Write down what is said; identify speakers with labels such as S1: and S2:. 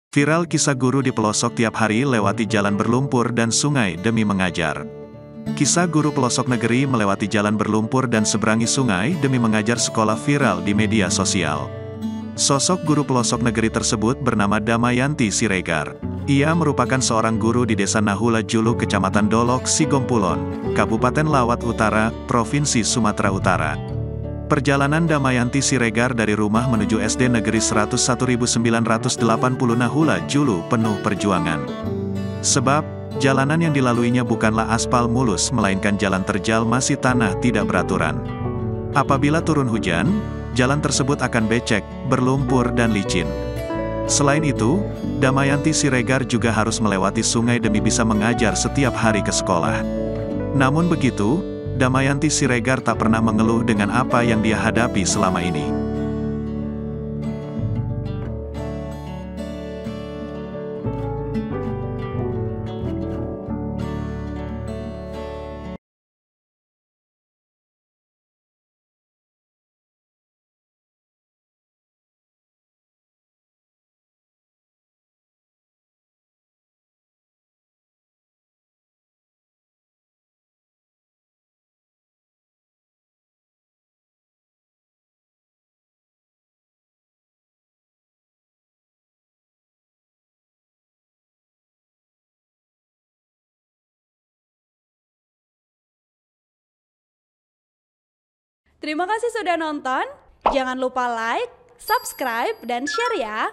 S1: Viral kisah guru di pelosok tiap hari lewati jalan berlumpur dan sungai demi mengajar. Kisah guru pelosok negeri melewati jalan berlumpur dan seberangi sungai demi mengajar sekolah viral di media sosial. Sosok guru pelosok negeri tersebut bernama Damayanti Siregar. Ia merupakan seorang guru di Desa Nahula Julu, Kecamatan Dolok, Sigompulon, Kabupaten Lawat Utara, Provinsi Sumatera Utara. Perjalanan Damayanti Siregar dari rumah menuju SD Negeri 101.980 Nahula Julu penuh perjuangan. Sebab, jalanan yang dilaluinya bukanlah aspal mulus melainkan jalan terjal masih tanah tidak beraturan. Apabila turun hujan, jalan tersebut akan becek, berlumpur dan licin. Selain itu, Damayanti Siregar juga harus melewati sungai demi bisa mengajar setiap hari ke sekolah. Namun begitu, Damayanti Siregar tak pernah mengeluh dengan apa yang dia hadapi selama ini.
S2: Terima kasih sudah nonton. Jangan lupa like, subscribe, dan share ya.